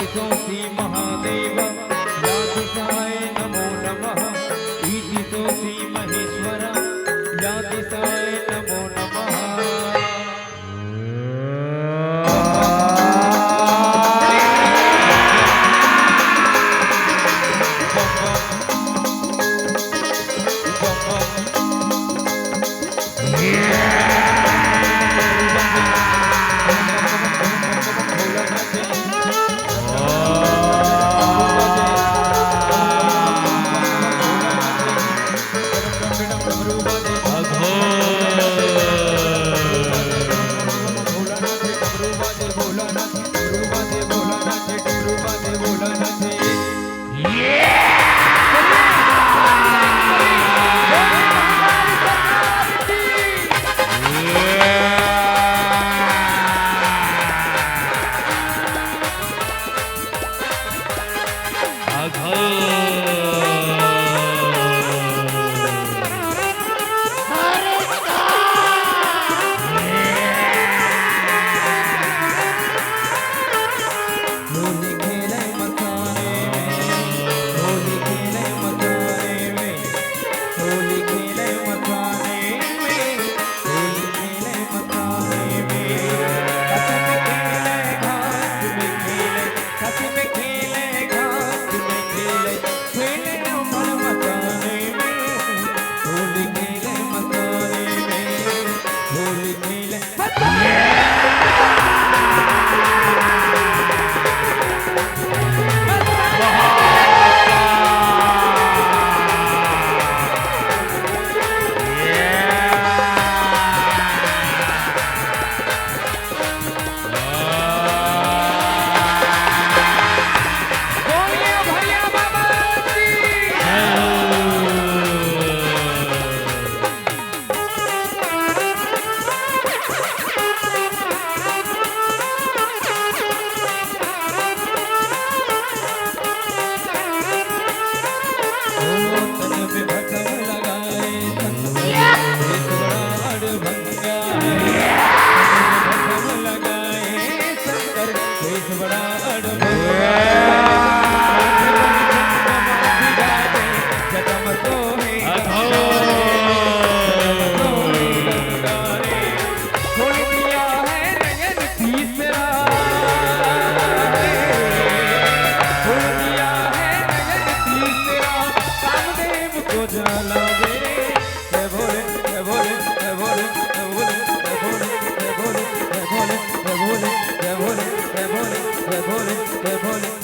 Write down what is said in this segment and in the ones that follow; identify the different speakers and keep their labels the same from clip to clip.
Speaker 1: ईटितोऽसि महादेव यातिसाय नमो नमः ईटितोऽसि महेश्वर यातिसाय नमो नमः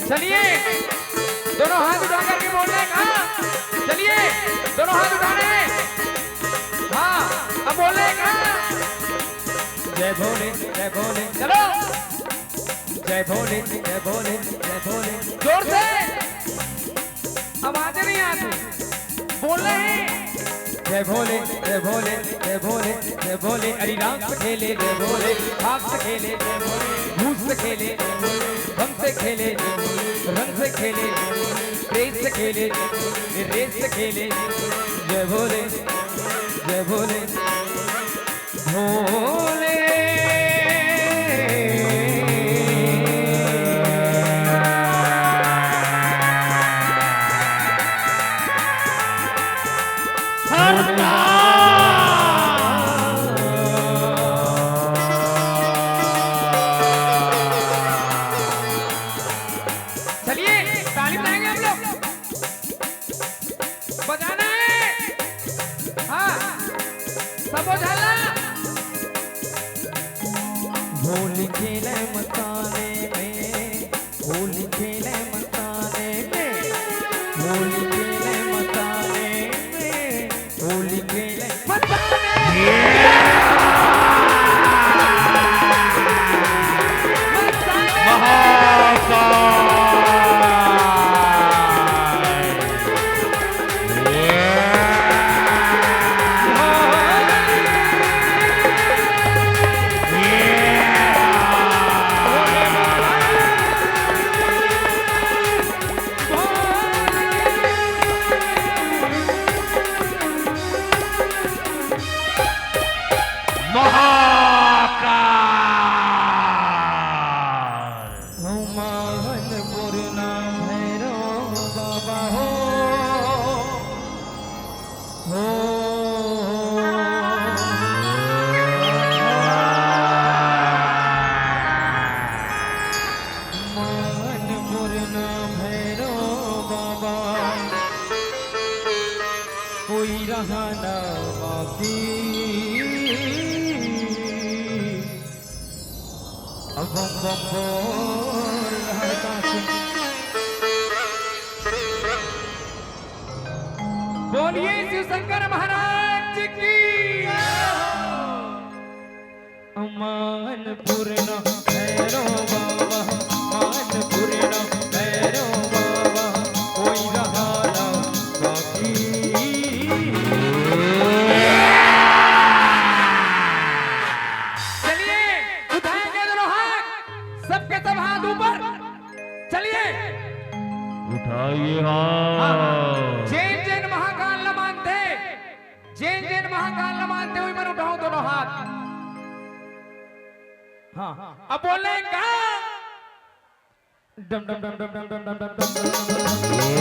Speaker 2: चलिए दोनों हाथ उठा करके बोलने का। चलिए दोनों हाथ उठाने। हाँ अब बोलने का।
Speaker 1: जय भोले जय भोले
Speaker 2: चलो
Speaker 1: जय भोले जय भोले जय भोले
Speaker 2: जोर से आवाज नहीं आती बोलने हैं।
Speaker 1: जय भोले जय भोले जय भोले जय भोले हरि राम से खेले जय भोले हाथ से खेले जय भोले भूत से खेले जय भोले भम से खेले जय भोले रंग से खेले जय भोले प्रेत से खेले जय भोले रेत से खेले जय भोले जय भोले भोले
Speaker 2: चलिए ताली बजाएंगे हम लोग। बजाना है। हाँ सब बजाना।
Speaker 1: होली खेले मस्ताने में होली खेले मस्ताने में होली खेले मस्ताने में होली खेले मानपुर ना भैरव बाबा हो मानपुर ना भैरव बाबा कोई रहा ना बाकी अब बम बोल रहा
Speaker 2: बोलिए शिव शंकर महाराज की।
Speaker 1: मानपुर ना भैरव बाबा मानपुर ना भैरव बाबा कोई रहा ना बाकी
Speaker 2: चलिए उठाएंगे दोनों हाथ, सबके सब हाथ ऊपर। चलिए
Speaker 3: उठाइए हाथ।
Speaker 2: जैन जैन महाकाल न मानते, जैन जैन महाकाल न मानते हुए मन उठाओ दोनों हाथ। हाँ अब बोले का
Speaker 1: डम डम डम डम डम डम डम डम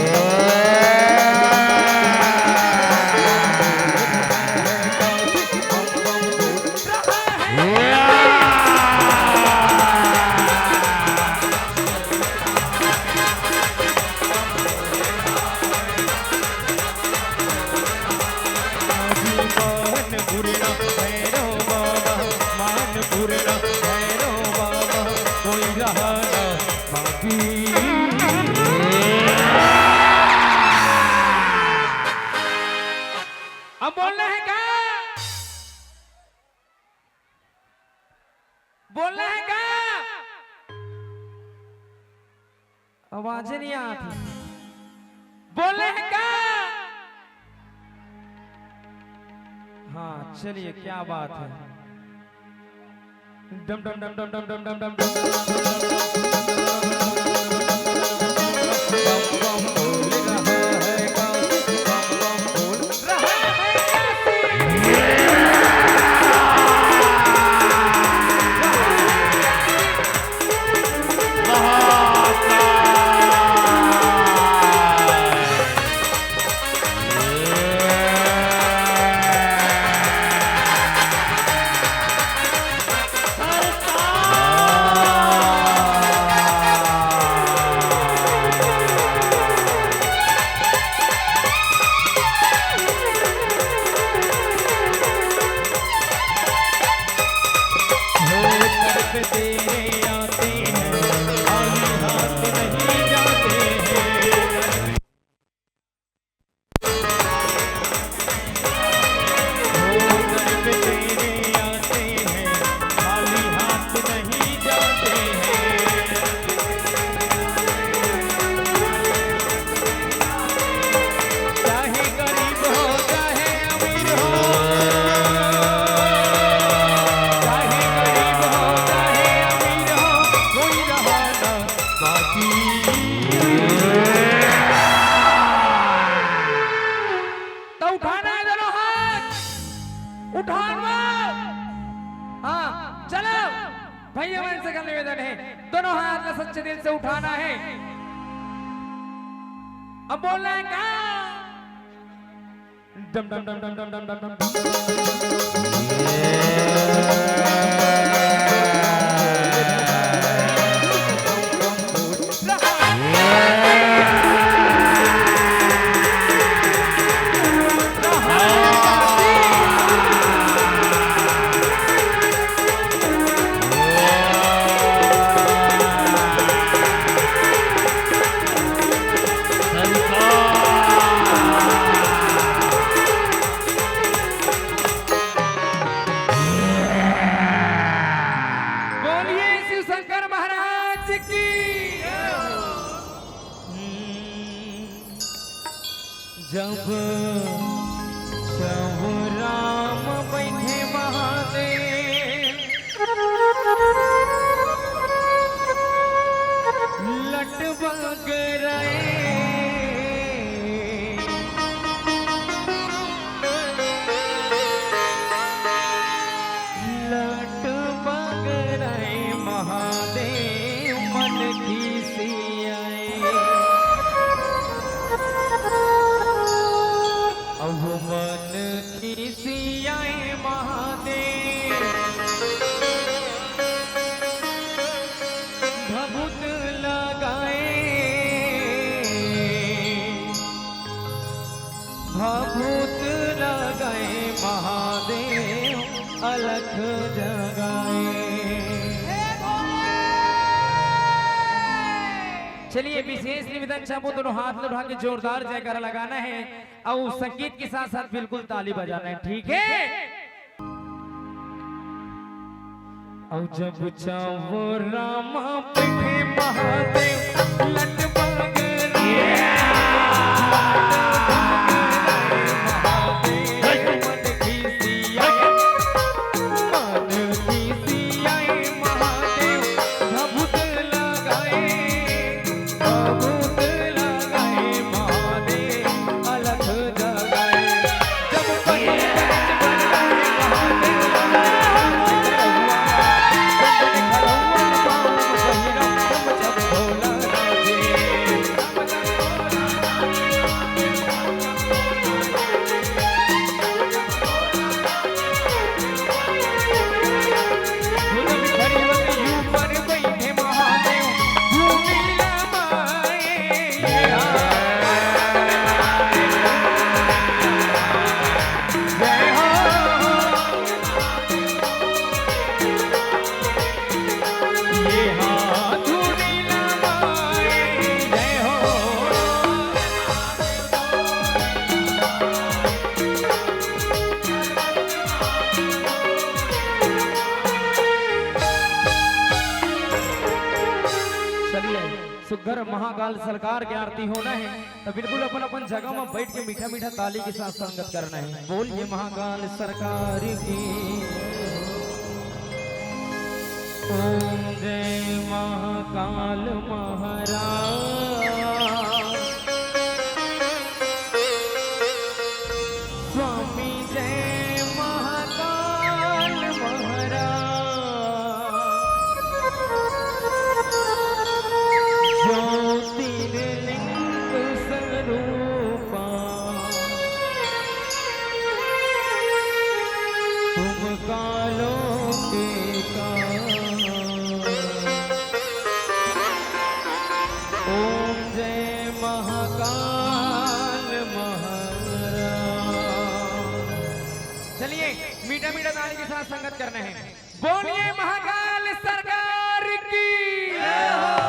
Speaker 2: अब बोलना है क्या, बोलना है क्या?
Speaker 1: आवाज नहीं आती।
Speaker 2: बोलना है क्या?
Speaker 1: हाँ चलिए क्या बात है। डम डम डम डम डम डम डम डम
Speaker 2: भैया बहन से का निवेदन है, दोनों हाथ में सच्चे दिल से उठाना है। अब बोलना है क्या?
Speaker 1: डम डम डम डम डम डम डम जब जब राम बैठे महादेव लटबग रहे लटबग रहे महादेव मन अलख जगाए। चलिए विशेष निवेदन चाहूँ दोनों हाथ उठा के जोरदार जयकारा लगाना है और संगीत के साथ साथ बिल्कुल ताली बजाना है, ठीक है। और जब चाहो रामा बैठे महादेव लट सुगर महाकाल सरकार की आरती होना है तो बिल्कुल अपन अपन जगह में बैठ के मीठा मीठा ताली के साथ संगत करना है। बोलिए महाकाल सरकार की ओम जय महाकाल महाराज स्वामी जय महाकाल महाराज ज्योतिर्लिंग स्वरूपा तुम कालों के काल। ओम जय महाकाल महाराज। चलिए मीठा मीठा ताली के साथ संगत करना है। बोलिए महाकाल सरकार की जय हो।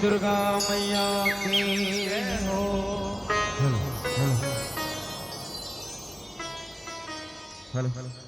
Speaker 1: दुर्गा मैया की हो।
Speaker 3: Hello hello